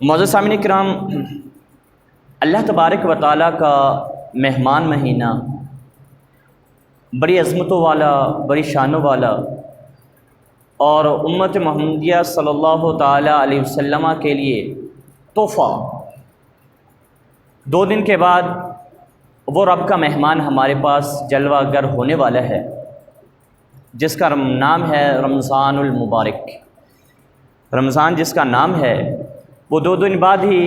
معزز سامعین کرام، اللہ تبارک و تعالیٰ کا مہمان مہینہ بڑی عظمتوں والا، بڑی شانوں والا، اور امت محمدیہ صلی اللہ تعالیٰ علیہ وسلم کے لیے تحفہ۔ 2 دن کے بعد وہ رب کا مہمان ہمارے پاس جلوہ گر ہونے والا ہے، جس کا نام ہے رمضان المبارک۔ رمضان جس کا نام ہے وہ 2 دن بعد ہی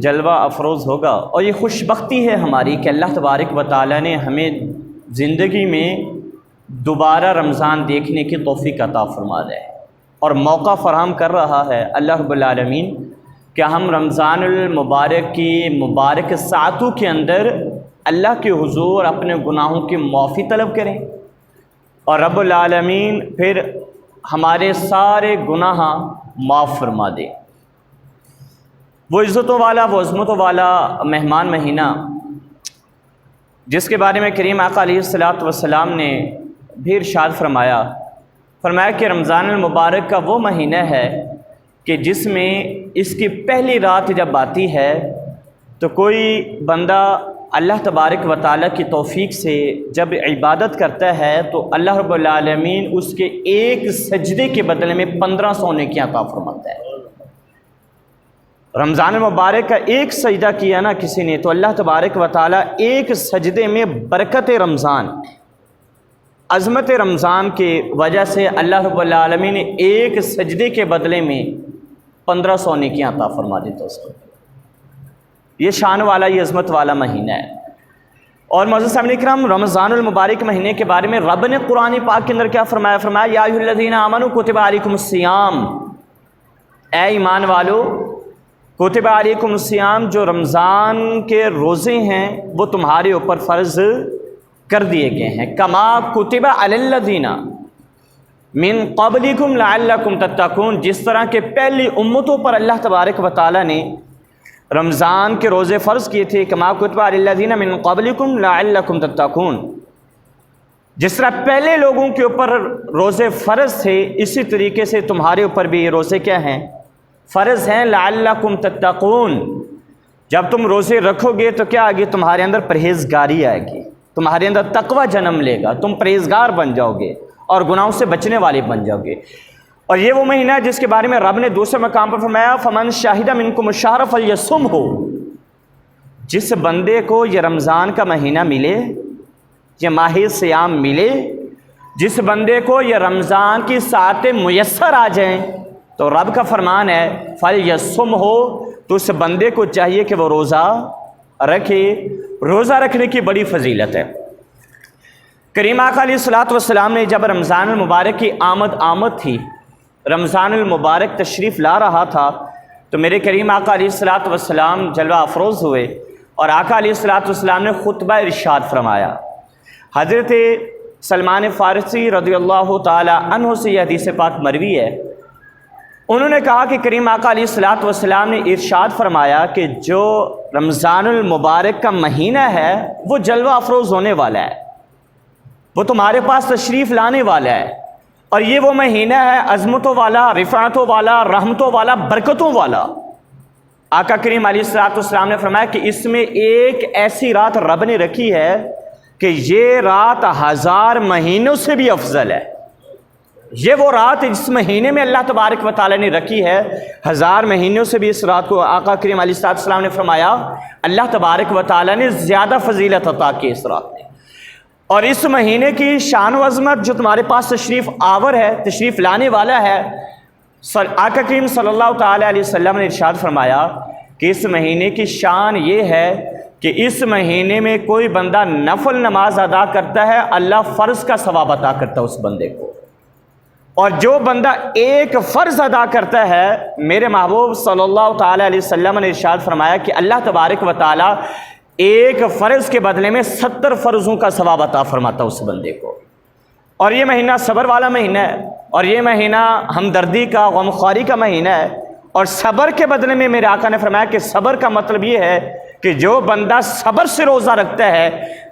جلوہ افروز ہوگا، اور یہ خوش بختی ہے ہماری کہ اللہ تبارک و تعالیٰ نے ہمیں زندگی میں دوبارہ رمضان دیکھنے کی توفیق عطا فرما رہا ہے اور موقع فراہم کر رہا ہے اللہ رب العالمین کہ ہم رمضان المبارک کی مبارک ساعتوں کے اندر اللہ کے حضور اپنے گناہوں کی معافی طلب کریں، اور رب العالمین پھر ہمارے سارے گناہ معاف فرما دے۔ وہ عزتوں والا، وہ عظمتوں والا مہمان مہینہ جس کے بارے میں کریم آقا علیہ الصلوۃ والسلام نے بھی ارشاد فرمایا کہ رمضان المبارک کا وہ مہینہ ہے کہ جس میں اس کی پہلی رات جب آتی ہے تو کوئی بندہ اللہ تبارک و تعالیٰ کی توفیق سے جب عبادت کرتا ہے تو اللہ رب العالمین اس کے ایک سجدے کے بدلے میں 1500 نیکیاں عطا فرماتا ہے۔ رمضان المبارک کا ایک سجدہ کیا نا کسی نے تو اللہ تبارک و تعالیٰ ایک سجدے میں برکت رمضان، عظمت رمضان کی وجہ سے اللہ رب العالمین نے ایک سجدے کے بدلے میں 1500 نیکیاں عطا فرما دیتا اس کو۔ یہ شان والا، یہ عظمت والا مہینہ ہے۔ اور معزز سامعین کرام، رمضان المبارک مہینے کے بارے میں رب نے قرآن پاک کے اندر کیا فرمایا یا ایھا الذین آمنوا کتب علیکم الصیام، اے ایمان والو کتب علیکم الصیام، جو رمضان کے روزے ہیں وہ تمہارے اوپر فرض کر دیے گئے ہیں، کما کتب علی الذین من قبلکم لعلکم تتقون، جس طرح کے پہلی امتوں پر اللہ تبارک و تعالیٰ نے رمضان کے روزے فرض کیے تھے، کما کتب علی الذین من قبلکم لعلکم تتقون، جس طرح پہلے لوگوں کے اوپر روزے فرض تھے اسی طریقے سے تمہارے اوپر بھی یہ روزے کیا ہیں؟ فرض ہیں، لعلکم تتقون۔ جب تم روزے رکھو گے تو کیا آگے تمہارے اندر پرہیزگاری آئے گی، تمہارے اندر تقوی جنم لے گا، تم پرہیزگار بن جاؤ گے اور گناہوں سے بچنے والے بن جاؤ گے۔ اور یہ وہ مہینہ ہے جس کے بارے میں رب نے دوسرے مقام پر فرمایا فمن شاہد منکم الشہر فلیصمہ، جس بندے کو یہ رمضان کا مہینہ ملے، یہ ماہ صیام ملے، جس بندے کو یہ رمضان کی ساعتیں میسر آ جائیں تو رب کا فرمان ہے فلیصمہ، تو اس بندے کو چاہیے کہ وہ روزہ رکھے۔ روزہ رکھنے کی بڑی فضیلت ہے۔ کریم آقا علیہ الصلوۃ والسلام نے جب رمضان المبارک کی آمد تھی، رمضان المبارک تشریف لا رہا تھا، تو میرے کریم آقا علیہ الصلوۃ والسلام جلوہ افروز ہوئے اور آقا علیہ الصلوۃ والسلام نے خطبہ ارشاد فرمایا۔ حضرت سلمان فارسی رضی اللہ تعالی عنہ سے یہ حدیث پاک مروی ہے، انہوں نے کہا کہ کریم آقا علیہ الصلوۃ والسلام نے ارشاد فرمایا کہ جو رمضان المبارک کا مہینہ ہے وہ جلوہ افروز ہونے والا ہے، وہ تمہارے پاس تشریف لانے والا ہے، اور یہ وہ مہینہ ہے عظمتوں والا، رفعتوں والا، رحمتوں والا، برکتوں والا۔ آقا کریم علیہ الصلوۃ والسلام نے فرمایا کہ اس میں ایک ایسی رات رب نے رکھی ہے کہ یہ رات 1000 مہینوں سے بھی افضل ہے۔ یہ وہ رات جس مہینے میں اللہ تبارک و تعالیٰ نے رکھی ہے، 1000 مہینوں سے بھی اس رات کو آقا کریم علیہ الصلوۃ والسلام نے فرمایا اللہ تبارک و تعالیٰ نے زیادہ فضیلت عطا کی اس رات میں۔ اور اس مہینے کی شان و عظمت جو تمہارے پاس تشریف آور ہے، تشریف لانے والا ہے، آقا کریم صلی اللہ تعالیٰ علیہ وسلم نے ارشاد فرمایا کہ اس مہینے کی شان یہ ہے کہ اس مہینے میں کوئی بندہ نفل نماز ادا کرتا ہے، اللہ فرض کا ثواب عطا کرتا ہے اس بندے کو، اور جو بندہ ایک فرض ادا کرتا ہے، میرے محبوب صلی اللہ تعالیٰ علیہ وسلم نے ارشاد فرمایا کہ اللہ تبارک و تعالیٰ ایک فرض کے بدلے میں 70 فرضوں کا ثواب عطا فرماتا اس بندے کو۔ اور یہ مہینہ صبر والا مہینہ ہے، اور یہ مہینہ ہمدردی کا، غمخواری کا مہینہ ہے، اور صبر کے بدلے میں میرے آقا نے فرمایا کہ صبر کا مطلب یہ ہے کہ جو بندہ صبر سے روزہ رکھتا ہے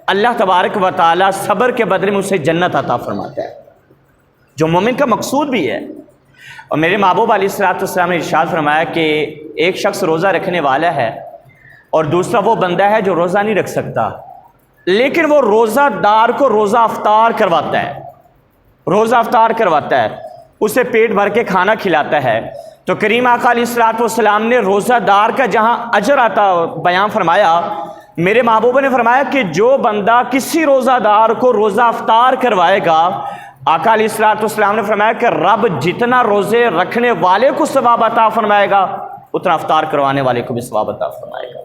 اللہ تبارک و تعالیٰ صبر کے بدلے میں اسے جنت عطا فرماتا ہے، جو مومن کا مقصود بھی ہے۔ اور میرے محبوب علیہ السلام نے ارشاد فرمایا کہ ایک شخص روزہ رکھنے والا ہے اور دوسرا وہ بندہ ہے جو روزہ نہیں رکھ سکتا، لیکن وہ روزہ دار کو روزہ افطار کرواتا ہے، روزہ افطار کرواتا ہے، اسے پیٹ بھر کے کھانا کھلاتا ہے۔ تو کریم آقا علیہ السلام نے روزہ دار کا جہاں اجر آتا بیان فرمایا، میرے محبوب نے فرمایا کہ جو بندہ کسی روزہ دار کو روزہ افطار کروائے گا، آقا علیہ السلام نے فرمایا کہ رب جتنا روزے رکھنے والے کو ثواب عطا فرمائے گا اتنا افطار کروانے والے کو بھی ثواب عطا فرمائے گا۔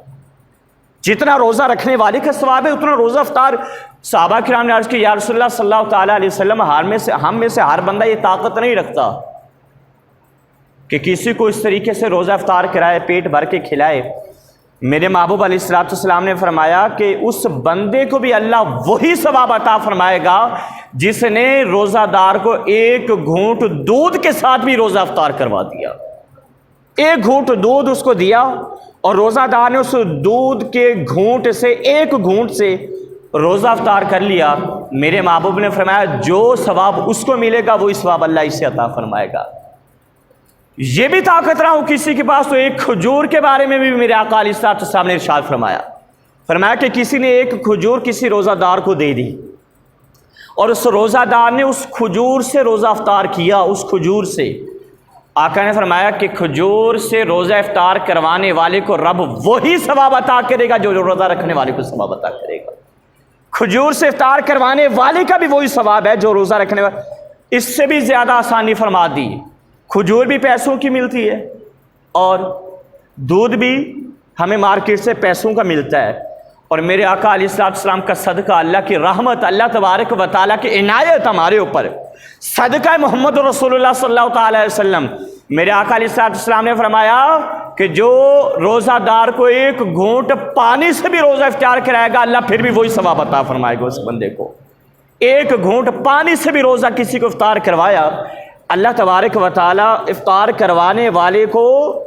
جتنا روزہ رکھنے والے کا ثواب ہے اتنا روزہ افطار۔ صحابہ کرام نے عرض کی یا رسول اللہ صلی اللہ تعالیٰ علیہ وسلم، ہم میں سے ہر بندہ یہ طاقت نہیں رکھتا کہ کسی کو اس طریقے سے روزہ افطار کرائے، پیٹ بھر کے کھلائے۔ میرے محبوب علیہ السلام نے فرمایا کہ اس بندے کو بھی اللہ وہی ثواب عطا فرمائے گا جس نے روزہ دار کو ایک گھونٹ دودھ کے ساتھ بھی روزہ افطار کروا دیا۔ ایک گھونٹ دودھ اس کو دیا اور روزہ دار نے اس دودھ کے گھونٹ سے، ایک گھونٹ سے روزہ افطار کر لیا۔ میرے محبوب نے فرمایا جو ثواب اس کو ملے گا وہی ثواب اللہ اسے عطا فرمائے گا۔ یہ بھی طاقت رہا ہوں کسی کے پاس تو ایک کھجور کے بارے میں بھی میرے آقا علیہ السلام نے ارشاد فرمایا کہ کسی نے ایک کھجور کسی روزہ دار کو دے دی اور اس روزہ دار نے اس کھجور سے روزہ افطار کیا، اس کھجور سے۔ آقا نے فرمایا کہ کھجور سے روزہ افطار کروانے والے کو رب وہی ثواب عطا کرے گا جو روزہ رکھنے والے کو ثواب عطا کرے گا۔ کھجور سے افطار کروانے والے کا بھی وہی ثواب ہے جو روزہ رکھنے والا۔ اس سے بھی زیادہ آسانی فرما دی۔ کھجور بھی پیسوں کی ملتی ہے اور دودھ بھی ہمیں مارکیٹ سے پیسوں کا ملتا ہے، اور میرے آقا علیہ السلام کا صدقہ، اللہ کی رحمت، اللہ تبارک و تعالیٰ کی عنایت ہمارے اوپر، صدقہ محمد رسول اللہ صلی اللہ تعالیٰ علیہ وسلم۔ میرے آقا علیہ السلام نے فرمایا کہ جو روزہ دار کو ایک گھونٹ پانی سے بھی روزہ افطار کرائے گا اللہ پھر بھی وہی ثواب عطا فرمائے گا اس بندے کو۔ ایک گھونٹ پانی سے بھی روزہ کسی کو افطار کروایا، اللہ تبارک و تعالیٰ افطار کروانے والے کو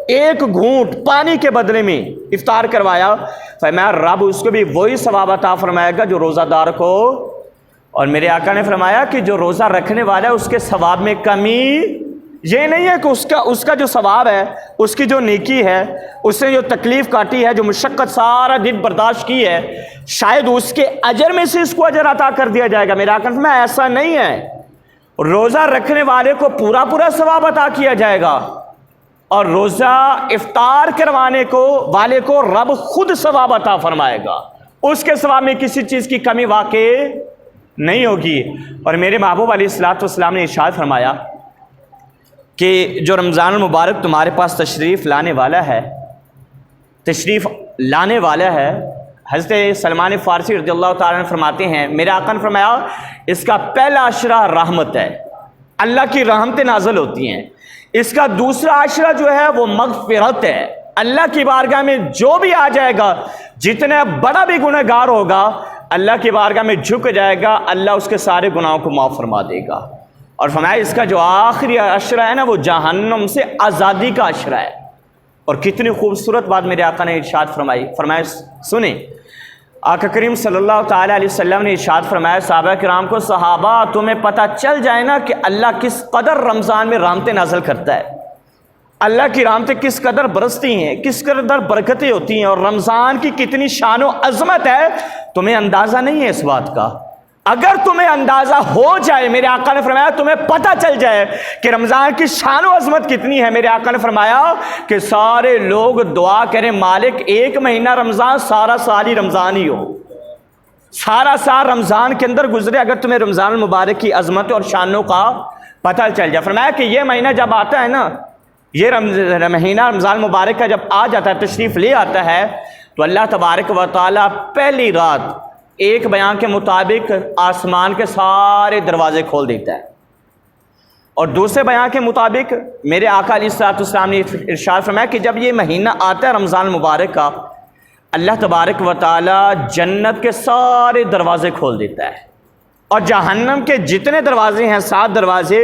ایک گھونٹ پانی کے بدلے میں افطار کروایا، فرمایا رب اس کو بھی وہی ثواب عطا فرمائے گا جو روزہ دار کو۔ اور میرے آقا نے فرمایا کہ جو روزہ رکھنے والا ہے اس کے ثواب میں کمی یہ نہیں ہے کہ اس کا جو ثواب ہے، اس کی جو نیکی ہے، اس نے جو تکلیف کاٹی ہے، جو مشقت سارا دن برداشت کی ہے، شاید اس کے اجر میں سے اس کو اجر عطا کر دیا جائے گا۔ میرے آقا نے فرمایا ایسا نہیں ہے، روزہ رکھنے والے کو پورا ثواب عطا کیا جائے گا، اور روزہ افطار کروانے والے کو رب خود ثواب عطا فرمائے گا، اس کے ثواب میں کسی چیز کی کمی واقع نہیں ہوگی۔ اور میرے محبوب علیہ السلام نے ارشاد فرمایا کہ جو رمضان المبارک تمہارے پاس تشریف لانے والا ہے، حضرت سلمان فارسی رضی اللہ تعالیٰ عنہ فرماتے ہیں میرے آقا نے فرمایا اس کا پہلا عشرہ رحمت ہے، اللہ کی رحمتیں نازل ہوتی ہیں۔ اس کا دوسرا عشرہ جو ہے وہ مغفرت ہے، اللہ کی بارگاہ میں جو بھی آ جائے گا، جتنا بڑا بھی گناہ گار ہوگا، اللہ کی بارگاہ میں جھک جائے گا، اللہ اس کے سارے گناہوں کو معاف فرما دے گا۔ اور فرمایا اس کا جو آخری عشرہ ہے نا وہ جہنم سے آزادی کا عشرہ ہے۔ اور کتنی خوبصورت بات میرے آقا نے ارشاد فرمایا سنیں، آقا کریم صلی اللہ تعالیٰ علیہ وسلم نے ارشاد فرمایا صحابہ کرام کو، صحابہ تمہیں پتہ چل جائے نا کہ اللہ کس قدر رمضان میں رحمتیں نازل کرتا ہے، اللہ کی رحمتیں کس قدر برستی ہیں، کس قدر برکتیں ہوتی ہیں، اور رمضان کی کتنی شان و عظمت ہے، تمہیں اندازہ نہیں ہے اس بات کا۔ اگر تمہیں اندازہ ہو جائے، میرے آقا نے فرمایا تمہیں پتہ چل جائے کہ رمضان کی شان و عظمت کتنی ہے، میرے آقا نے فرمایا کہ سارے لوگ دعا کریں مالک ایک مہینہ رمضان سارا سال ہی رمضان ہی ہو، سارا سال رمضان کے اندر گزرے، اگر تمہیں رمضان المبارک کی عظمت اور شانوں کا پتہ چل جائے۔ فرمایا کہ یہ مہینہ جب آتا ہے نا، یہ مہینہ رمضان المبارک کا جب آ جاتا ہے، تشریف لے آتا ہے، تو اللہ تبارک و تعالیٰ پہلی رات ایک بیان کے مطابق آسمان کے سارے دروازے کھول دیتا ہے، اور دوسرے بیان کے مطابق میرے آقا علیہ السلام نے ارشاد فرمایا کہ جب یہ مہینہ آتا ہے رمضان المبارک کا، اللہ تبارک و تعالیٰ جنت کے سارے دروازے کھول دیتا ہے، اور جہنم کے جتنے دروازے ہیں 7 دروازے،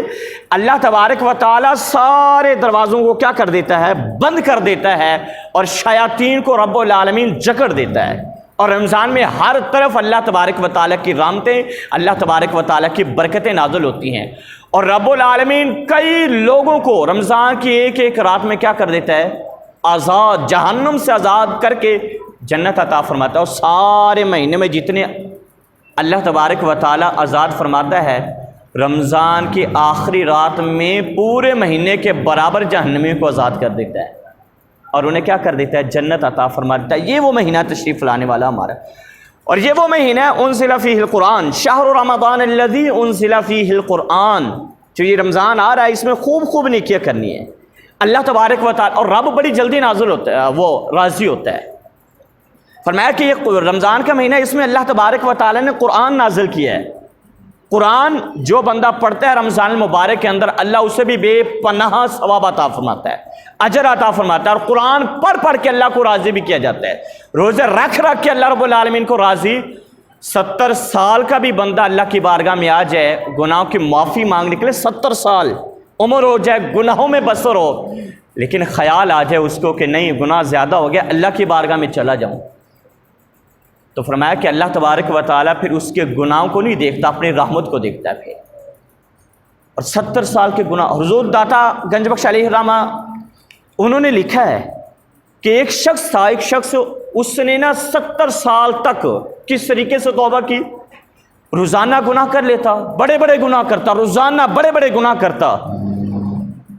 اللہ تبارک و تعالیٰ سارے دروازوں کو کیا کر دیتا ہے، بند کر دیتا ہے، اور شیاطین کو رب العالمین جکڑ دیتا ہے، اور رمضان میں ہر طرف اللہ تبارک و تعالیٰ کی رحمتیں، اللہ تبارک و تعالیٰ کی برکتیں نازل ہوتی ہیں، اور رب العالمین کئی لوگوں کو رمضان کی ایک ایک رات میں کیا کر دیتا ہے؟ آزاد، جہنم سے آزاد کر کے جنت عطا فرماتا ہے۔ اور سارے مہینے میں جتنے اللہ تبارک و تعالیٰ آزاد فرماتا ہے، رمضان کی آخری رات میں پورے مہینے کے برابر جہنمیوں کو آزاد کر دیتا ہے اور انہیں کیا کر دیتا ہے؟ جنت عطا فرما دیتا ہے۔ یہ وہ مہینہ تشریف لانے والا ہمارا، اور یہ وہ مہینہ ہے انزل فیہ القرآن، شہر رمضان الذی انزل فیہ القرآن۔ جو یہ رمضان آ رہا ہے، اس میں خوب خوب نیکیاں کرنی ہے اللہ تبارک و تعالیٰ، اور رب بڑی جلدی نازل ہوتا ہے، وہ راضی ہوتا ہے۔ فرمایا کہ یہ رمضان کا مہینہ، اس میں اللہ تبارک و تعالیٰ نے قرآن نازل کیا ہے۔ قرآن جو بندہ پڑھتا ہے رمضان المبارک کے اندر، اللہ اسے بھی بے پناہ ثواب عطا فرماتا ہے، اجر عطا فرماتا ہے، اور قرآن پڑھ پڑھ کے اللہ کو راضی بھی کیا جاتا ہے، روزے رکھ رکھ کے اللہ رب العالمین کو راضی۔ 70 سال کا بھی بندہ اللہ کی بارگاہ میں آ جائے، گناہوں کی معافی مانگنے کے لیے 70 سال عمر ہو جائے، گناہوں میں بسر ہو، لیکن خیال آ جائے اس کو کہ نہیں گناہ زیادہ ہو گیا، اللہ کی بارگاہ میں چلا جاؤں، تو فرمایا کہ اللہ تبارک و تعالیٰ پھر اس کے گناہوں کو نہیں دیکھتا، اپنی رحمت کو دیکھتا ہے پھر۔ اور 70 سال کے گناہ، حضور داتا گنج بخش علیہ الرحمہ انہوں نے لکھا ہے کہ ایک شخص تھا، ایک شخص، اس نے 70 سال تک کس طریقے سے توبہ کی؟ روزانہ گناہ کر لیتا، بڑے بڑے گناہ کرتا، روزانہ بڑے بڑے گناہ کرتا،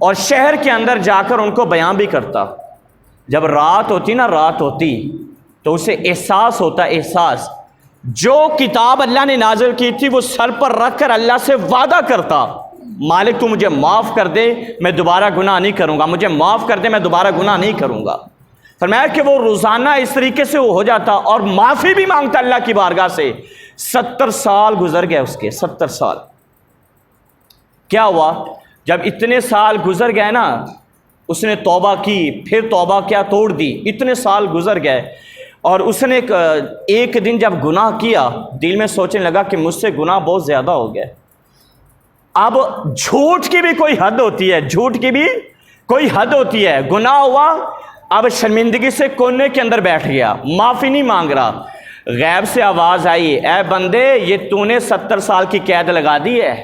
اور شہر کے اندر جا کر ان کو بیان بھی کرتا۔ جب رات ہوتی رات ہوتی تو اسے احساس ہوتا، احساس، جو کتاب اللہ نے نازل کی تھی وہ سر پر رکھ کر اللہ سے وعدہ کرتا، مالک تو مجھے معاف کر دے، میں دوبارہ گناہ نہیں کروں گا، مجھے معاف کر دے، میں دوبارہ گناہ نہیں کروں گا۔ فرمایا کہ وہ روزانہ اس طریقے سے ہو جاتا اور معافی بھی مانگتا اللہ کی بارگاہ سے۔ 70 سال گزر گئے اس کے، 70 سال۔ کیا ہوا؟ جب اتنے سال گزر گئے نا، اس نے توبہ کی، پھر توبہ کیا توڑ دی، اتنے سال گزر گئے، اور اس نے ایک دن جب گناہ کیا، دل میں سوچنے لگا کہ مجھ سے گناہ بہت زیادہ ہو گیا۔ اب جھوٹ کی بھی کوئی حد ہوتی ہے، جھوٹ کی بھی کوئی حد ہوتی ہے۔ گناہ ہوا، اب شرمندگی سے کونے کے اندر بیٹھ گیا، معافی نہیں مانگ رہا۔ غیب سے آواز آئی، اے بندے، یہ تو نے 70 سال کی قید لگا دی ہے،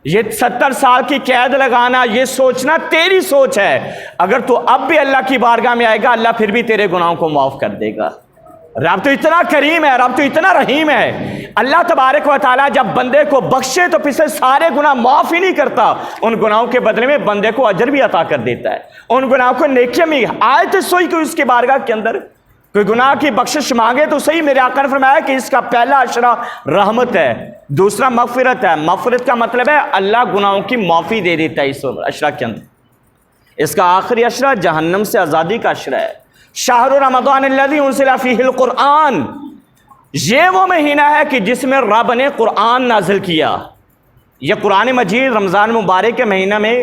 یہ 70 سال کی قید لگانا، یہ سوچنا تیری سوچ ہے، اگر تو اب بھی اللہ کی بارگاہ میں آئے گا، اللہ پھر بھی تیرے گناہوں کو معاف کر دے گا۔ رب تو اتنا کریم ہے، رب تو اتنا رحیم ہے۔ اللہ تبارک و تعالیٰ جب بندے کو بخشے تو پچھلے سارے گناہ معاف ہی نہیں کرتا، ان گناہوں کے بدلے میں بندے کو اجر بھی عطا کر دیتا ہے، ان گناہوں کو نیکیاں میں آئے تو سوئی کوئی اس کے بارگاہ کے اندر کوئی گناہ کی بخشش مانگے تو صحیح۔ میرے آقا نے فرمایا کہ اس کا پہلا اشرہ رحمت ہے، دوسرا مغفرت ہے۔ مغفرت کا مطلب ہے اللہ گناہوں کی معافی دے دیتا ہے اس اشرہ کے اندر۔ اس کا آخری اشرہ جہنم سے آزادی کا اشرہ ہے۔ شہر رمضان الذی انزل فیہ القرآن، یہ وہ مہینہ ہے کہ جس میں رب نے قرآن نازل کیا۔ یہ قرآن مجید رمضان مبارک کے مہینہ میں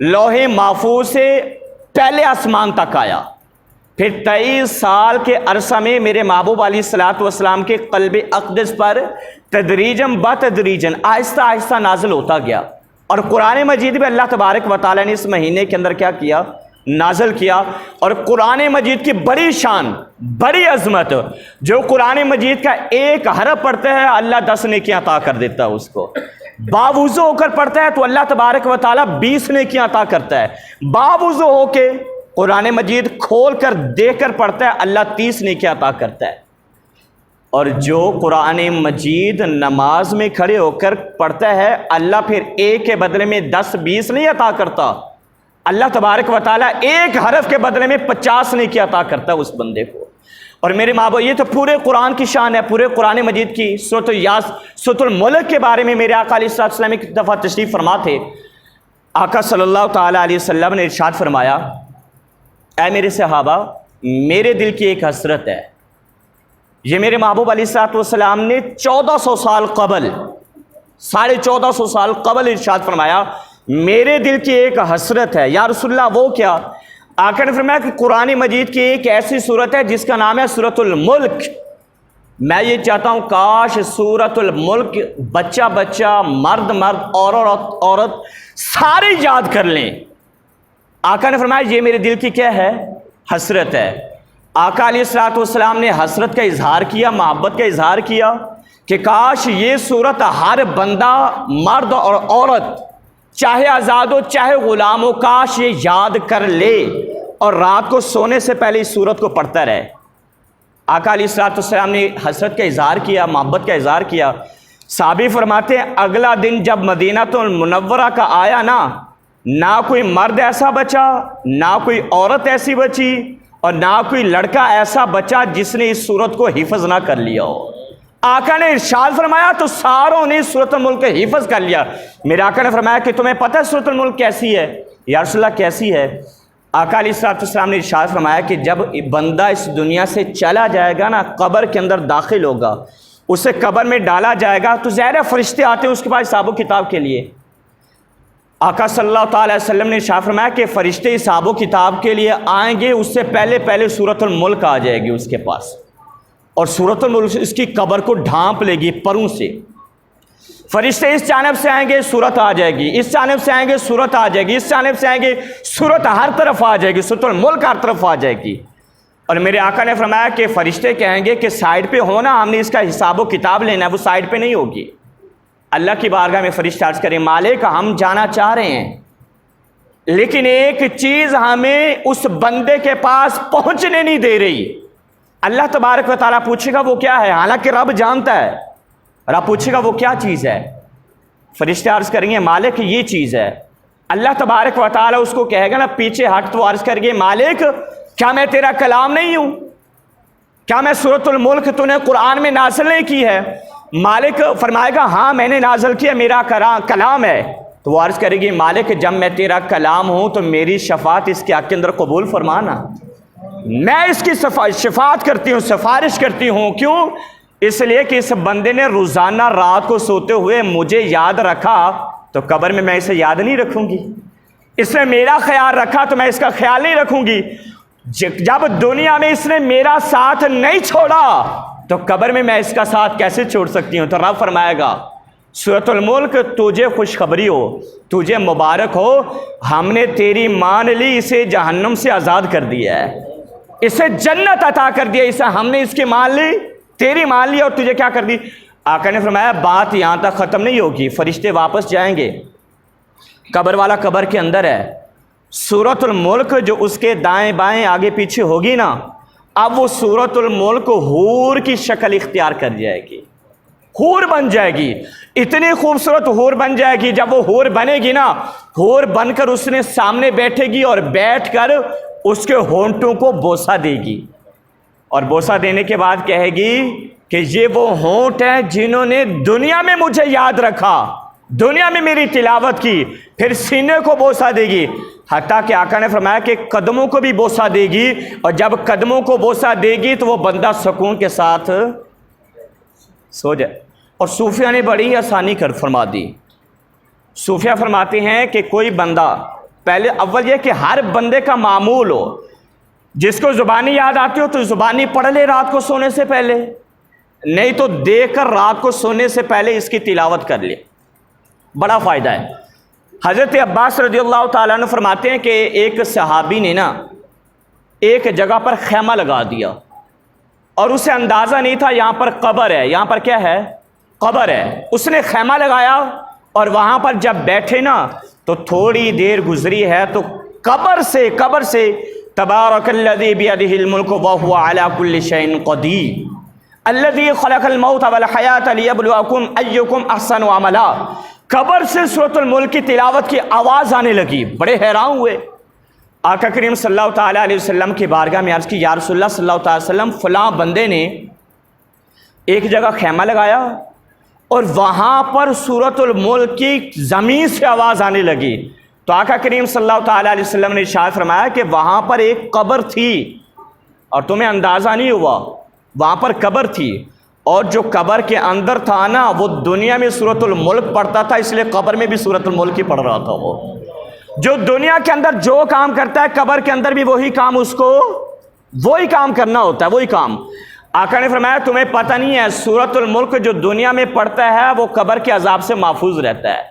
لوح محفوظ سے پہلے آسمان تک آیا، پھر 23 سال کے عرصہ میں میرے محبوب علیہ الصلوۃ والسلام کے قلب اقدس پر تدریجاً بتدریجاً آہستہ آہستہ نازل ہوتا گیا، اور قرآن مجید بھی اللہ تبارک و تعالیٰ نے اس مہینے کے اندر کیا کیا؟ نازل کیا۔ اور قرآن مجید کی بڑی شان، بڑی عظمت، جو قرآن مجید کا ایک حرف پڑھتا ہے اللہ 10 نیکیاں عطا کر دیتا ہے اس کو۔ باوضو ہو کر پڑھتا ہے تو اللہ تبارک و تعالیٰ 20 نیکیاں عطا کرتا ہے۔ باوضو ہو کے قرآن مجید کھول کر دیکھ کر پڑھتا ہے اللہ 30 نیکیاں عطا کرتا ہے۔ اور جو قرآن مجید نماز میں کھڑے ہو کر پڑھتا ہے، اللہ پھر ایک کے بدلے میں 10-20 نہیں عطا کرتا، اللہ تبارک و تعالیٰ ایک حرف کے بدلے میں 50 نیکی عطا کرتا ہے اس بندے کو۔ اور میرے ماں باپ، یہ تو پورے قرآن کی شان ہے، پورے قرآن مجید کی۔ سورۃ الملک کے بارے میں میرے آقا علیہ السلام ایک دفعہ تشریف فرما تھے، آقا صلی اللہ تعالیٰ علیہ وسلم نے ارشاد فرمایا، اے میرے صحابہ، میرے دل کی ایک حسرت ہے۔ یہ میرے محبوب علیہ السلام نے 1400 سال قبل، 1450 سال قبل ارشاد فرمایا، میرے دل کی ایک حسرت ہے۔ یا رسول اللہ وہ کیا؟ آقا نے فرمایا کہ قرآن مجید کی ایک ایسی صورت ہے جس کا نام ہے سورۃ الملک۔ میں یہ چاہتا ہوں کاش سورۃ الملک بچہ بچہ، مرد مرد، عورت عورت سارے یاد کر لیں۔ آقا نے فرمایا یہ میرے دل کی کیا ہے؟ حسرت ہے۔ آقا علیہ الصلوۃ والسلام نے حسرت کا اظہار کیا، محبت کا اظہار کیا کہ کاش یہ صورت ہر بندہ، مرد اور عورت، چاہے آزاد ہو چاہے غلام ہو، کاش یہ یاد کر لے اور رات کو سونے سے پہلے اس صورت کو پڑھتا رہے۔ آقا علیہ الصلوۃ والسلام نے حسرت کا اظہار کیا، محبت کا اظہار کیا۔ صحابی فرماتے ہیں اگلا دن جب مدینہ المنورہ کا آیا نا، نہ کوئی مرد ایسا بچا، نہ کوئی عورت ایسی بچی، اور نہ کوئی لڑکا ایسا بچا جس نے اس صورت کو حفظ نہ کر لیا ہو۔ آقا نے ارشاد فرمایا تو ساروں نے سورۃ الملک حفظ کر لیا۔ میرے آقا نے فرمایا کہ تمہیں پتہ ہے سورۃ الملک کیسی ہے؟ یا رسول اللہ کیسی ہے؟ آقا علیہ السلام نے ارشاد فرمایا کہ جب بندہ اس دنیا سے چلا جائے گا نا، قبر کے اندر داخل ہوگا، اسے قبر میں ڈالا جائے گا تو ظاہر فرشتے آتے ہیں اس کے پاس حساب و کتاب کے لیے۔ آقا صلی اللہ تعالی وسلم نے ارشاد فرمایا کہ فرشتے حساب و کتاب کے لیے آئیں گے، اس سے پہلے سورۃ الملک آ جائے گی اس کے پاس، اور سورۃ الملک اس کی قبر کو ڈھانپ لے گی پروں سے۔ فرشتے اس جانب سے آئیں گے، سورت آ جائے گی، اس جانب سے آئیں گے، سورت آ جائے گی، اس جانب سے آئیں گے، سورت ہر طرف آ جائے گی، سورۃ الملک ہر طرف آ جائے گی۔ اور میرے آقا نے فرمایا کہ فرشتے کہیں گے کہ سائڈ پہ ہونا، ہم نے اس کا حساب و کتاب لینا ہے، وہ سائڈ پہ نہیں ہوگی۔ اللہ کی بارگاہ میں فرشتے عرض کریں مالک ہم جانا چاہ رہے ہیں، لیکن ایک چیز ہمیں اس بندے کے پاس پہنچنے نہیں دے رہی۔ اللہ تبارک و تعالیٰ پوچھے گا وہ کیا ہے، حالانکہ رب جانتا ہے، رب پوچھے گا وہ کیا چیز ہے؟ فرشتے عرض کریں گے مالک یہ چیز ہے۔ اللہ تبارک و تعالیٰ اس کو کہے گا نا پیچھے ہٹ، تو عرض کریں گے مالک کیا میں تیرا کلام نہیں ہوں؟ کیا میں سورۃ الملک تو نے قرآن میں نازل نہیں کی ہے؟ مالک فرمائے گا ہاں میں نے نازل کیا، میرا کلام ہے۔ تو وہ عرض کرے گی مالک جب میں تیرا کلام ہوں تو میری شفاعت اس کے حق کے اندر قبول فرمانا، میں اس کی شفاعت کرتی ہوں، سفارش کرتی ہوں۔ کیوں؟ اس لیے کہ اس بندے نے روزانہ رات کو سوتے ہوئے مجھے یاد رکھا، تو قبر میں اسے یاد نہیں رکھوں گی۔ اس نے میرا خیال رکھا تو میں اس کا خیال نہیں رکھوں گی۔ جب دنیا میں اس نے میرا ساتھ نہیں چھوڑا تو قبر میں اس کا ساتھ کیسے چھوڑ سکتی ہوں؟ تو رب فرمائے گا سورۃ الملک تجھے خوشخبری ہو، تجھے مبارک ہو، ہم نے تیری مان لی، اسے جہنم سے آزاد کر دیا ہے، اسے جنت عطا کر دیا، اسے ہم نے اس کی مان لی، تیری مان لی، اور تجھے کیا کر دی؟ آقا نے فرمایا بات یہاں تک ختم نہیں ہوگی، فرشتے واپس جائیں گے، قبر والا قبر کے اندر ہے، سورۃ الملک جو اس کے دائیں بائیں آگے پیچھے ہوگی نا، اب وہ سورۃ الملک حور کی شکل اختیار کر جائے گی، حور بن جائے گی، اتنی خوبصورت حور بن جائے گی۔ جب وہ حور بنے گی نا، حور بن کر اس نے سامنے بیٹھے گی اور بیٹھ کر اس کے ہونٹوں کو بوسہ دے گی، اور بوسہ دینے کے بعد کہے گی کہ یہ وہ ہونٹ ہیں جنہوں نے دنیا میں مجھے یاد رکھا، دنیا میں میری تلاوت کی، پھر سینے کو بوسہ دے گی، حتیٰ کہ آقا نے فرمایا کہ قدموں کو بھی بوسہ دے گی، اور جب قدموں کو بوسہ دے گی تو وہ بندہ سکون کے ساتھ سو جائے۔ اور صوفیہ نے بڑی آسانی کر فرما دی۔ صوفیہ فرماتے ہیں کہ کوئی بندہ پہلے اول یہ کہ ہر بندے کا معمول ہو، جس کو زبانی یاد آتی ہو تو زبانی پڑھ لے رات کو سونے سے پہلے، نہیں تو دیکھ کر رات کو سونے سے پہلے اس کی تلاوت کر لے، بڑا فائدہ ہے۔ حضرت عباس رضی اللہ تعالیٰ عنہ فرماتے ہیں کہ ایک صحابی نے نا ایک جگہ پر خیمہ لگا دیا، اور اسے اندازہ نہیں تھا یہاں پر قبر ہے، یہاں پر کیا ہے؟ قبر ہے۔ اس نے خیمہ لگایا اور وہاں پر جب بیٹھے نا تو تھوڑی دیر گزری ہے تو قبر سے تبارک الذی بیدہ الملک وہو علی کل شیء قدیر الذی خلق الموت والحیاۃ لیبلوکم ایکم احسن عملا، قبر سے سورۃ الملک کی تلاوت کی آواز آنے لگی، بڑے حیران ہوئے۔ آقا کریم صلی اللہ تعالیٰ علیہ وسلم کی بارگاہ میں عرض کی یا رسول اللہ صلی اللہ تعالیٰ علیہ وسلم فلاں بندے نے ایک جگہ خیمہ لگایا اور وہاں پر سورۃ الملک کی زمین سے آواز آنے لگی، تو آقا کریم صلی اللہ تعالیٰ علیہ وسلم نے ارشاد فرمایا کہ وہاں پر ایک قبر تھی اور تمہیں اندازہ نہیں ہوا، وہاں پر قبر تھی، اور جو قبر کے اندر تھا نا وہ دنیا میں سورۃ الملک پڑھتا تھا، اس لیے قبر میں بھی سورۃ الملک ہی پڑھ رہا تھا۔ وہ جو دنیا کے اندر جو کام کرتا ہے قبر کے اندر بھی وہی کام اس کو وہی کام کرنا ہوتا ہے، وہی کام۔ آقا نے فرمایا تمہیں پتہ نہیں ہے سورۃ الملک جو دنیا میں پڑھتا ہے وہ قبر کے عذاب سے محفوظ رہتا ہے،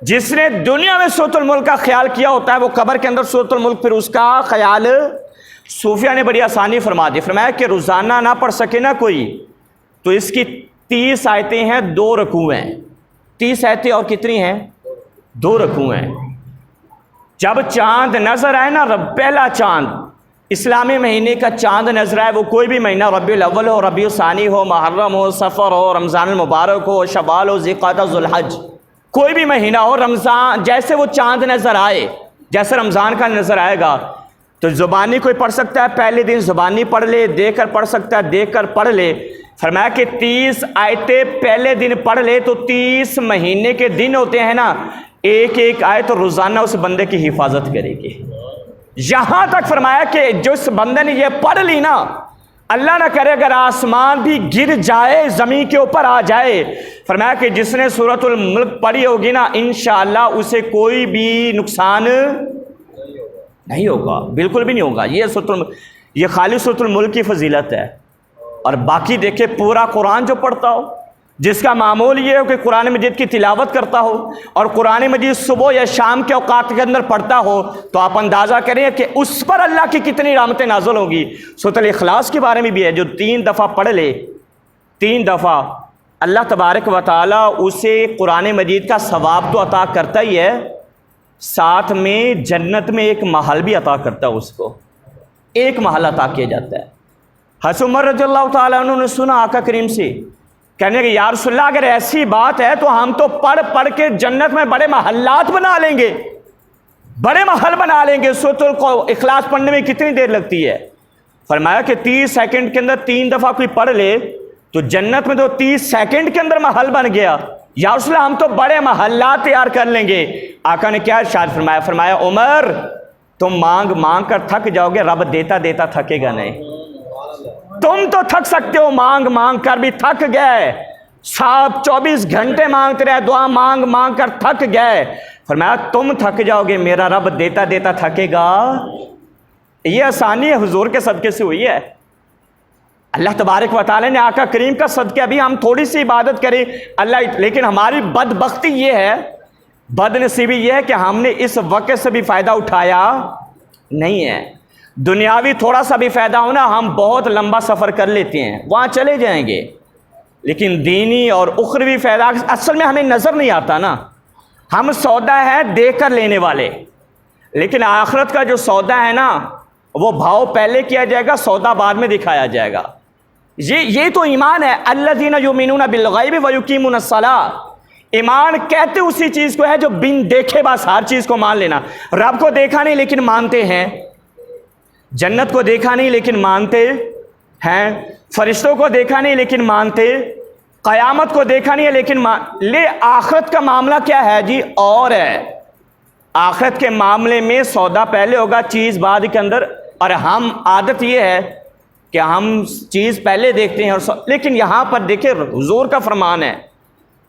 جس نے دنیا میں سورۃ الملک کا خیال کیا ہوتا ہے وہ قبر کے اندر سورۃ الملک پھر اس کا خیال صوفیہ نے بڑی آسانی فرما دی، فرمایا کہ روزانہ نہ پڑھ سکے نا کوئی تو اس کی 30 آیتیں ہیں، 2 رکوع ہیں، 30 آیتیں اور کتنی ہیں؟ 2 رکوع ہیں۔ جب چاند نظر آئے نا، پہلا چاند اسلامی مہینے کا چاند نظر آئے، وہ کوئی بھی مہینہ، ربیع الاول ہو، ربیع الثانی ہو، محرم ہو، سفر ہو، رمضان المبارک ہو، شوال ہو، ذی القعدہ، ذو الحج، کوئی بھی مہینہ ہو، رمضان جیسے وہ چاند نظر آئے، جیسے رمضان کا نظر آئے گا تو زبانی کوئی پڑھ سکتا ہے، پہلے دن زبانی پڑھ لے، دیکھ کر پڑھ سکتا ہے، دیکھ کر پڑھ لے۔ فرمایا کہ 30 آیتیں پہلے دن پڑھ لے تو 30 مہینے کے دن ہوتے ہیں نا، ایک ایک آیت روزانہ اس بندے کی حفاظت کرے گی۔ یہاں تک فرمایا کہ جس بندے نے یہ پڑھ لی نا، اللہ نہ کرے اگر آسمان بھی گر جائے، زمین کے اوپر آ جائے، فرمایا کہ جس نے سورۃ الملک پڑھی ہوگی نا، انشاءاللہ اسے کوئی بھی نقصان نہیں ہوگا، بالکل بھی نہیں ہوگا۔ یہ خالی سورۃ الملک کی فضیلت ہے۔ اور باقی دیکھیں پورا قرآن جو پڑھتا ہو، جس کا معمول یہ ہو کہ قرآن مجید کی تلاوت کرتا ہو اور قرآن مجید صبح یا شام کے اوقات کے اندر پڑھتا ہو، تو آپ اندازہ کریں کہ اس پر اللہ کی کتنی رحمتیں نازل ہوگی۔ سورۃ الاخلاص کے بارے میں بھی ہے، جو 3 دفعہ پڑھ لے، 3 دفعہ، اللہ تبارک و تعالیٰ اسے قرآن مجید کا ثواب تو عطا کرتا ہی ہے، ساتھ میں جنت میں ایک محل بھی عطا کرتا ہے، اس کو ایک محل عطا کیا جاتا ہے۔ حضرت عمر رضی اللہ تعالیٰ عنہ نے سنا آقا کریم سے، کہنے کہ یا رسول اللہ اگر ایسی بات ہے تو ہم تو پڑھ پڑھ کے جنت میں بڑے محلات بنا لیں گے، بڑے محل بنا لیں گے۔ سورۃ الاخلاص پڑھنے میں کتنی دیر لگتی ہے؟ فرمایا کہ 30 سیکنڈ کے اندر 3 دفعہ کوئی پڑھ لے تو جنت میں تو 30 سیکنڈ کے اندر محل بن گیا۔ یا رسول اللہ ہم تو بڑے محلات تیار کر لیں گے۔ آقا نے کیا ارشاد فرمایا؟ فرمایا عمر تم مانگ مانگ کر تھک جاؤ گے، رب دیتا دیتا تھکے گا نہیں۔ تم تو تھک سکتے ہو، مانگ مانگ کر بھی تھک گئے، 24 گھنٹے مانگتے رہے، دعا مانگ مانگ کر تھک گئے۔ فرمایا تم تھک جاؤ گے، میرا رب دیتا دیتا تھکے گا؟ یہ آسانی ہے حضور کے صدقے سے ہوئی ہے۔ اللہ تبارک و تعالی نے آقا کریم کا صدقہ، ابھی ہم تھوڑی سی عبادت کریں اللہ، لیکن ہماری بدبختی یہ ہے، بد نصیبی یہ ہے کہ ہم نے اس وقت سے بھی فائدہ اٹھایا نہیں ہے۔ دنیاوی تھوڑا سا بھی فائدہ ہونا، ہم بہت لمبا سفر کر لیتے ہیں، وہاں چلے جائیں گے، لیکن دینی اور اخروی فائدہ اصل میں ہمیں نظر نہیں آتا نا۔ ہم سودا ہے دیکھ کر لینے والے، لیکن آخرت کا جو سودا ہے نا، وہ بھاؤ پہلے کیا جائے گا، سودا بعد میں دکھایا جائے گا۔ یہ تو ایمان ہے، الذین یؤمنون بالغیب ویقیمون الصلاۃ۔ ایمان کہتے اسی چیز کو ہے جو بن دیکھے بس ہر چیز کو مان لینا۔ رب کو دیکھا نہیں لیکن مانتے ہیں، جنت کو دیکھا نہیں لیکن مانتے ہیں، فرشتوں کو دیکھا نہیں لیکن مانتے، قیامت کو دیکھا نہیں ہے لیکن آخرت کا معاملہ کیا ہے جی؟ اور ہے، آخرت کے معاملے میں سودا پہلے ہوگا، چیز بعد کے اندر۔ اور ہم عادت یہ ہے کہ ہم چیز پہلے دیکھتے ہیں، لیکن یہاں پر دیکھیں حضور کا فرمان ہے،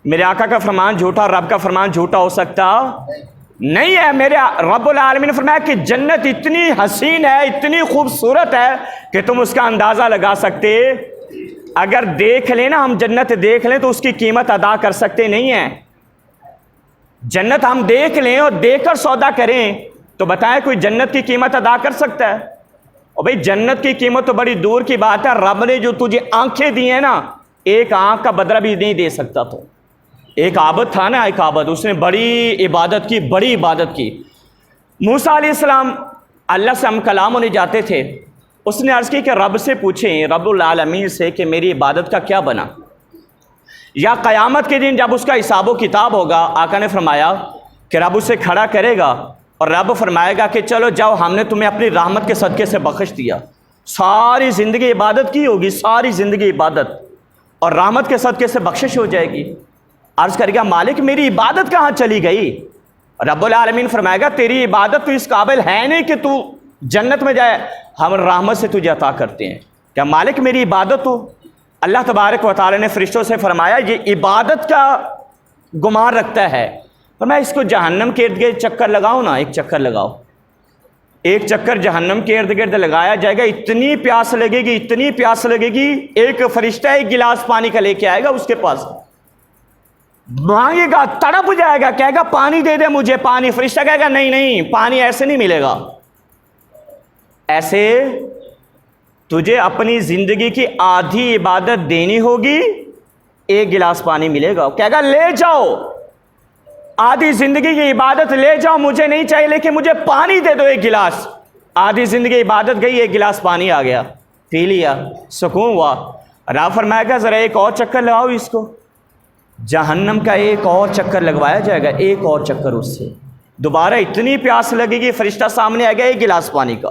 میرے آقا کا فرمان جھوٹا، رب کا فرمان جھوٹا ہو سکتا نہیں ہے۔ میرے رب العالمین نے فرمایا کہ جنت اتنی حسین ہے، اتنی خوبصورت ہے کہ تم اس کا اندازہ لگا سکتے، اگر دیکھ لیں نا، ہم جنت دیکھ لیں تو اس کی قیمت ادا کر سکتے نہیں ہیں۔ جنت ہم دیکھ لیں اور دیکھ کر سودا کریں تو بتائیں کوئی جنت کی قیمت ادا کر سکتا ہے؟ اور بھئی جنت کی قیمت تو بڑی دور کی بات ہے، رب نے جو تجھے آنکھیں دی ہیں نا، ایک آنکھ کا بدلہ بھی نہیں دے سکتا۔ تو ایک عابد تھا نا، ایک عابد، اس نے بڑی عبادت کی، بڑی عبادت کی۔ موسیٰ علیہ السلام اللہ سے ہم کلام ہونے جاتے تھے، اس نے عرض کی کہ رب سے پوچھیں، رب العالمین سے، کہ میری عبادت کا کیا بنا؟ یا قیامت کے دن جب اس کا حساب و کتاب ہوگا، آقا نے فرمایا کہ رب اسے کھڑا کرے گا اور رب فرمائے گا کہ چلو جاؤ، ہم نے تمہیں اپنی رحمت کے صدقے سے بخش دیا۔ ساری زندگی عبادت کی ہوگی، ساری زندگی عبادت، اور رحمت کے صدقے سے بخشش ہو جائے گی۔ عرض کرے گا مالک میری عبادت کہاں چلی گئی؟ رب العالمین فرمائے گا تیری عبادت تو اس قابل ہے نہیں کہ تو جنت میں جائے، ہم رحمت سے تجھے عطا کرتے ہیں۔ کیا مالک میری عبادت ہو؟ اللہ تبارک و تعالی نے فرشتوں سے فرمایا یہ عبادت کا گمان رکھتا ہے، فرمایا اس کو جہنم کے ارد گرد چکر لگاؤ نا، ایک چکر لگاؤ، ایک چکر جہنم کے ارد گرد لگایا جائے گا، اتنی پیاس لگے گی، اتنی پیاس لگے گی، ایک فرشتہ ایک گلاس پانی کا لے کے آئے گا، اس کے پاس مانگے گا، تڑپ جائے گا، کہے گا پانی دے دے مجھے پانی، فرشتہ کہے گا نہیں نہیں، پانی ایسے نہیں ملے گا، ایسے تجھے اپنی زندگی کی آدھی عبادت دینی ہوگی، ایک گلاس پانی ملے گا، کہے گا لے جاؤ آدھی زندگی کی عبادت لے جاؤ، مجھے نہیں چاہیے لیکن مجھے پانی دے دو ایک گلاس۔ آدھی زندگی عبادت گئی، ایک گلاس پانی آ گیا، پی لیا، سکون ہوا۔ رب فرمائے گا ذرا ایک اور چکر لگاؤ اس کو، جہنم کا ایک اور چکر لگوایا جائے گا، ایک اور چکر اس سے دوبارہ اتنی پیاس لگے گی، فرشتہ سامنے آ گیا ایک گلاس پانی کا،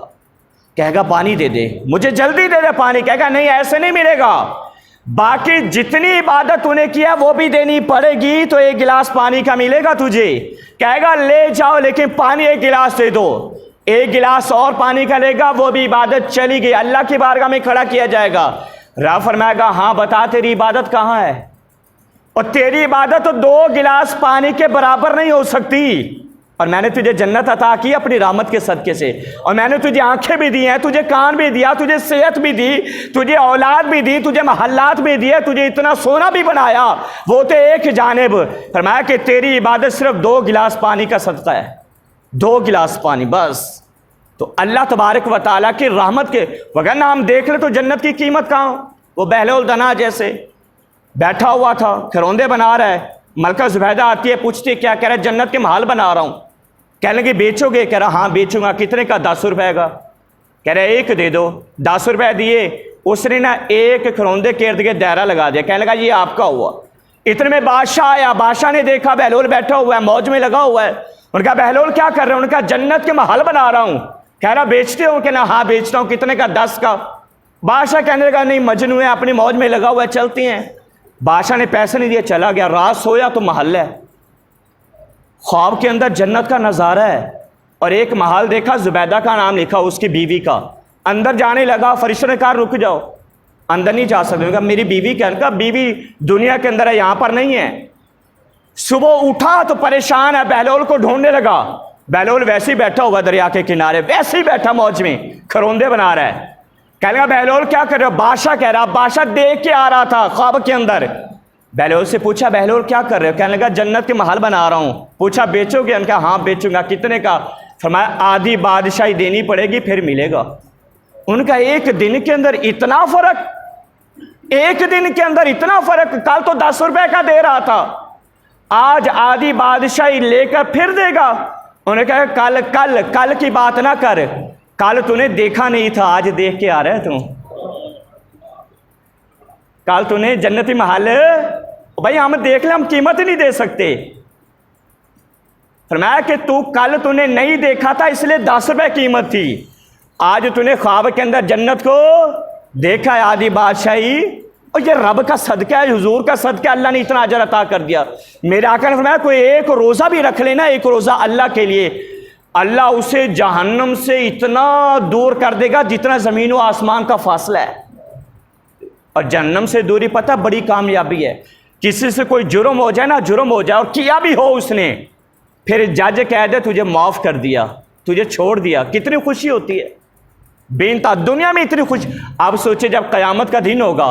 کہے گا پانی دے دے، مجھے جلدی دے دے پانی، کہے گا نہیں ایسے نہیں ملے گا، باقی جتنی عبادت تو نے کیا وہ بھی دینی پڑے گی، تو ایک گلاس پانی کا ملے گا تجھے، کہے گا لے جاؤ لیکن پانی ایک گلاس دے دو، ایک گلاس اور پانی کا لے گا، وہ بھی عبادت چلی گئی، اللہ کی بارگاہ میں کھڑا کیا جائے گا۔ رب فرمائے گا ہاں بتا تیری عبادت کہاں ہے، اور تیری عبادت تو 2 گلاس پانی کے برابر نہیں ہو سکتی، اور میں نے تجھے جنت عطا کی اپنی رحمت کے صدقے سے، اور میں نے تجھے آنکھیں بھی دی ہیں، تجھے کان بھی دیا، تجھے صحت بھی دی، تجھے اولاد بھی دی، تجھے محلات بھی دیے، تجھے اتنا سونا بھی بنایا، وہ تو ایک جانب۔ فرمایا کہ تیری عبادت صرف 2 گلاس پانی کا صدقہ ہے، 2 گلاس پانی بس۔ تو اللہ تبارک و تعالیٰ کی رحمت کے وگرنہ ہم دیکھ لیں تو جنت کی قیمت کہاں، وہ بہلول دنا جیسے بیٹھا ہوا تھا، کھروندے بنا رہا ہے، ملکہ زبیدہ آتی ہے، پوچھتی ہے کیا، کہہ رہا ہے جنت کے محل بنا رہا ہوں، کہنے لگے بیچو گے، کہہ رہا ہاں بیچوں گا، کتنے کا، 10 روپے کا، کہہ رہے ایک دے دو، 10 روپے دیے، اس نے نا ایک کھروندے کے ارد گرد دائرہ لگا دیا، کہنے لگا یہ آپ کا ہوا۔ اتنے میں بادشاہ آیا، بادشاہ نے دیکھا بہلول بیٹھا ہوا ہے، موج میں لگا ہوا ہے، ان کا بہلول کیا کر رہے ہیں، ان کا جنت کے محل بنا رہا ہوں، کہہ رہا بیچتے ہو، کہ نا ہاں بیچتا ہوں، کتنے کا، 10 کا۔ بادشاہ کہنے لگا نہیں مجنون ہے، اپنی موج میں لگا ہوا ہے، چلتے ہیں۔ بادشاہ نے پیسے نہیں دیا، چلا گیا، رات سویا تو محل ہے، خواب کے اندر جنت کا نظارہ ہے، اور ایک محل دیکھا، زبیدہ کا نام لکھا اس کی بیوی کا، اندر جانے لگا، فرشتوں نے کہا رک جاؤ، اندر نہیں جا سکتے، کہا میری بیوی کہا بیوی دنیا کے اندر ہے، یہاں پر نہیں ہے۔ صبح اٹھا تو پریشان ہے، بہلول کو ڈھونڈنے لگا، بہلول ویسے ہی بیٹھا ہوا دریا کے کنارے، ویسے ہی بیٹھا موج میں کھروندے بنا رہا ہے، کہنے لگا بہلول کیا کر رہے ہو، بادشاہ کہہ رہا، بادشاہ دیکھ کے آ رہا تھا خواب کے اندر۔ بہلول سے پوچھا بہلول کیا کر رہے ہو، کہنے لگا جنت کے محل بنا رہا ہوں۔ پوچھا بیچو گے، ان کا ہاں بیچوں گا، کتنے کا، فرمایا آدھی بادشاہی دینی پڑے گی پھر ملے گا۔ ان کا ایک دن کے اندر اتنا فرق، ایک دن کے اندر اتنا فرق، کل تو 10 روپے کا دے رہا تھا، آج آدھی بادشاہی لے کر پھر دے گا۔ انہوں نے کہا کل کی بات نہ کر، کل تو نے دیکھا نہیں تھا، آج دیکھ کے آ رہے تم، کل تو نے جنتی محل، بھائی ہم دیکھ لیں، ہم قیمت ہی نہیں دے سکتے۔ فرمایا کہ کل تو نے نہیں دیکھا تھا اس لیے 10 روپے قیمت تھی، آج تو نے خواب کے اندر جنت کو دیکھا ہے، آدھی بادشاہی، اور یہ رب کا صدقہ ہے، حضور کا صدقہ، اللہ نے اتنا اجر عطا کر دیا۔ میرے آقا نے فرمایا کوئی ایک روزہ بھی رکھ لینا، ایک روزہ اللہ کے لیے، اللہ اسے جہنم سے اتنا دور کر دے گا جتنا زمین و آسمان کا فاصلہ ہے۔ اور جہنم سے دوری پتہ بڑی کامیابی ہے، کسی سے کوئی جرم ہو جائے نا، جرم ہو جائے اور کیا بھی ہو اس نے، پھر جج کہہ دے تجھے معاف کر دیا، تجھے چھوڑ دیا، کتنی خوشی ہوتی ہے، بے انتہا، دنیا میں اتنی خوشی۔ آپ سوچے جب قیامت کا دن ہوگا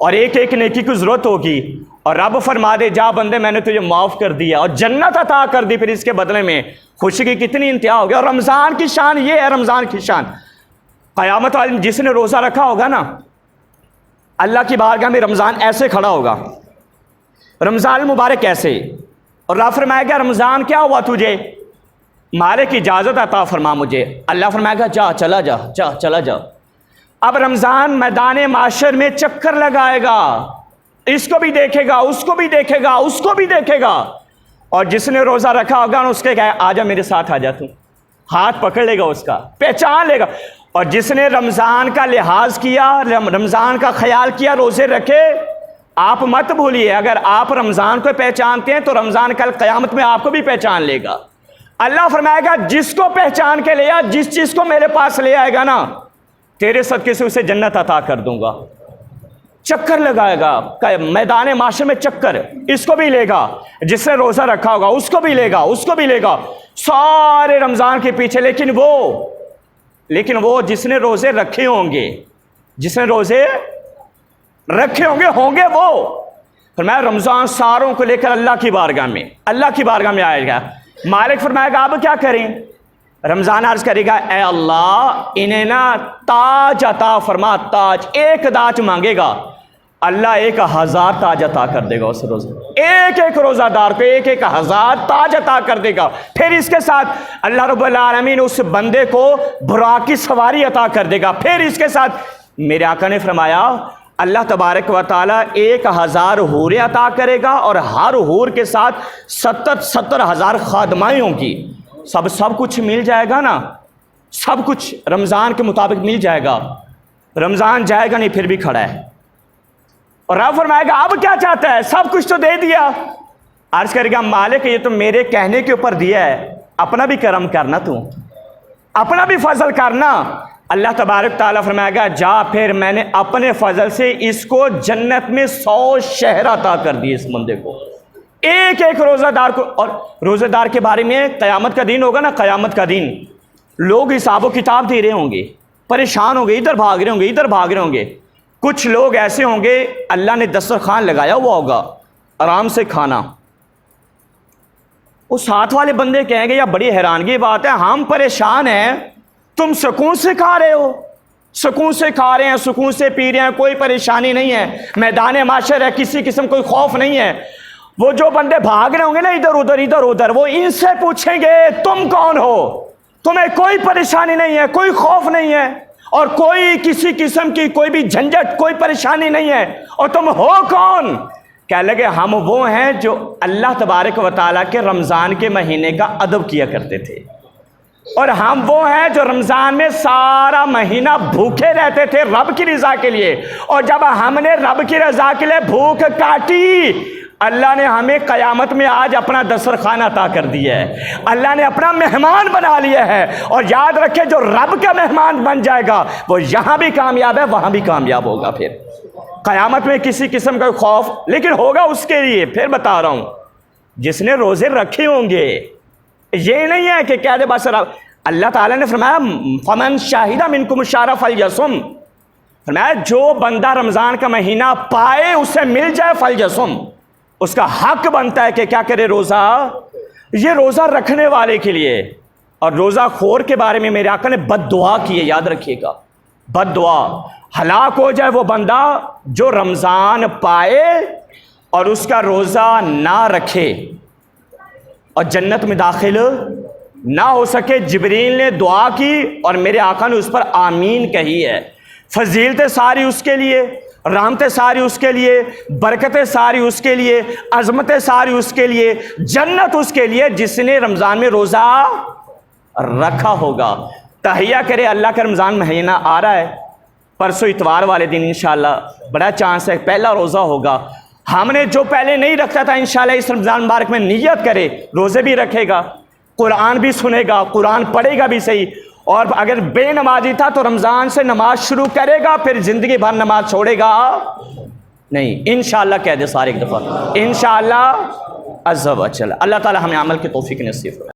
اور ایک ایک نیکی کی ضرورت ہوگی، اور رب فرما دے جا بندے میں نے تجھے معاف کر دیا اور جنت عطا کر دی، پھر اس کے بدلے میں خوشی کی کتنی انتہا ہوگی۔ اور رمضان کی شان یہ ہے، رمضان کی شان، قیامت والے دن جس نے روزہ رکھا ہوگا نا، اللہ کی بارگاہ میں رمضان ایسے کھڑا ہوگا، رمضان المبارک ایسے، اور رب فرمائے گا رمضان کیا ہوا تجھے، مالک کی اجازت عطا فرما مجھے، اللہ فرمائے گا جا چلا جا، جا چلا جا۔ اب رمضان میدان معاشر میں چکر لگائے گا، اس کو بھی دیکھے گا، اس کو بھی دیکھے گا، اس کو بھی دیکھے گا، اور جس نے روزہ رکھا ہوگا اس کے کہے آجا میرے ساتھ آجا، تو ہاتھ پکڑ لے گا، اس کا پہچان لے گا۔ اور جس نے رمضان کا لحاظ کیا، رمضان کا خیال کیا، روزے رکھے، آپ مت بھولیے اگر آپ رمضان کو پہچانتے ہیں تو رمضان کل قیامت میں آپ کو بھی پہچان لے گا۔ اللہ فرمائے گا جس کو پہچان کے لیا، جس چیز کو میرے پاس لے آئے گا نا، تیرے صدقے سے اسے جنت عطا کر دوں گا۔ چکر لگائے گا میدان معاشر میں، چکر، اس کو بھی لے گا، جس نے روزہ رکھا ہوگا اس کو بھی لے گا، اس کو بھی لے گا، سارے رمضان کے پیچھے، لیکن وہ جس نے روزے رکھے ہوں گے، جس نے روزے رکھے ہوں گے وہ، فرمایا رمضان ساروں کو لے کر اللہ کی بارگاہ میں، اللہ کی بارگاہ میں آئے گا۔ مالک فرمائے گا اب کیا کریں، رمضان عرض کرے گا اے اللہ انہیں نا تاج عطا فرما، تاج، ایک تاج مانگے گا اللہ 1000 تاج عطا کر دے گا اس روزے، ایک روزہ دار کو 1000 تاج عطا کر دے گا۔ پھر اس کے ساتھ اللہ رب العالمین اس بندے کو براق کی سواری عطا کر دے گا۔ پھر اس کے ساتھ میرے آقا نے فرمایا اللہ تبارک و تعالیٰ 1000 حوریں عطا کرے گا، اور ہر حور کے ساتھ 70,000 خادمائیں ہوں گی۔ سب کچھ مل جائے گا نا، سب کچھ رمضان کے مطابق مل جائے گا۔ رمضان جائے گا نہیں پھر بھی کھڑا ہے، اور رب فرمائے گا اب کیا چاہتا ہے، سب کچھ تو دے دیا۔ عرض کرے گا مالک یہ تو میرے کہنے کے اوپر دیا ہے، اپنا بھی کرم کرنا، تو اپنا بھی فضل کرنا۔ اللہ تبارک تعالیٰ فرمائے گا جا پھر میں نے اپنے فضل سے اس کو جنت میں 100 شہر عطا کر دیے اس بندے کو، ایک روزہ دار کو۔ اور روزہ دار کے بارے میں قیامت کا دن ہوگا نا، قیامت کا دن لوگ حساب و کتاب دے رہے ہوں گے، پریشان ہوں گے، ادھر بھاگ رہے ہوں گے، ادھر بھاگ رہے ہوں گے۔ کچھ لوگ ایسے ہوں گے اللہ نے دسترخوان لگایا ہوا ہوگا، آرام سے کھانا، وہ ساتھ والے بندے کہیں گے یا بڑی حیرانگی بات ہے، ہم پریشان ہیں تم سکون سے کھا رہے ہو، سکون سے کھا رہے ہیں، سکون سے پی رہے ہیں، کوئی پریشانی نہیں ہے، میدان معاشر ہے، کسی قسم کوئی خوف نہیں ہے۔ وہ جو بندے بھاگ رہے ہوں گے نا ادھر ادھر، وہ ان سے پوچھیں گے تم کون ہو، تمہیں کوئی پریشانی نہیں ہے، کوئی خوف نہیں ہے، اور کوئی کسی قسم کی کوئی بھی جھنجٹ، کوئی پریشانی نہیں ہے، اور تم ہو کون؟ کہنے لگے ہم وہ ہیں جو اللہ تبارک و تعالیٰ کے رمضان کے مہینے کا ادب کیا کرتے تھے، اور ہم وہ ہیں جو رمضان میں سارا مہینہ بھوکے رہتے تھے رب کی رضا کے لیے، اور جب ہم نے رب کی رضا کے لیے بھوک کاٹی اللہ نے ہمیں قیامت میں آج اپنا دسترخوان عطا کر دیا ہے، اللہ نے اپنا مہمان بنا لیا ہے۔ اور یاد رکھے جو رب کا مہمان بن جائے گا وہ یہاں بھی کامیاب ہے، وہاں بھی کامیاب ہوگا۔ پھر قیامت میں کسی قسم کا خوف لیکن ہوگا اس کے لیے، پھر بتا رہا ہوں، جس نے روزے رکھے ہوں گے، یہ نہیں ہے کہ کہہ دے بس اللہ تعالیٰ نے فرمایا فمن شاہدہ منکم الشہر فلیصم، فرمایا جو بندہ رمضان کا مہینہ پائے، اسے مل جائے، فلیصم، اس کا حق بنتا ہے کہ کیا کرے، روزہ، یہ روزہ رکھنے والے کے لیے۔ اور روزہ خور کے بارے میں میرے آقا نے بد دعا کی ہے، یاد رکھیے گا، بد دعا، ہلاک ہو جائے وہ بندہ جو رمضان پائے اور اس کا روزہ نہ رکھے اور جنت میں داخل نہ ہو سکے۔ جبریل نے دعا کی اور میرے آقا نے اس پر آمین کہی ہے۔ فضیلتیں ساری اس کے لیے، رحمتیں ساری اس کے لیے، برکتیں ساری اس کے لیے، عظمتیں ساری اس کے لیے، جنت اس کے لیے جس نے رمضان میں روزہ رکھا ہوگا۔ تہیہ کرے، اللہ کا رمضان مہینہ آ رہا ہے، پرسوں اتوار والے دن انشاءاللہ بڑا چانس ہے پہلا روزہ ہوگا۔ ہم نے جو پہلے نہیں رکھتا تھا انشاءاللہ اس رمضان مبارک میں نیت کرے، روزے بھی رکھے گا، قرآن بھی سنے گا، قرآن پڑھے گا بھی صحیح، اور اگر بے نمازی تھا تو رمضان سے نماز شروع کرے گا، پھر زندگی بھر نماز چھوڑے گا نہیں، انشاءاللہ کہہ دے سارے ایک دفعہ، انشاءاللہ عز و جل۔ اللہ تعالی ہمیں عمل کی توفیق نصیب کرے۔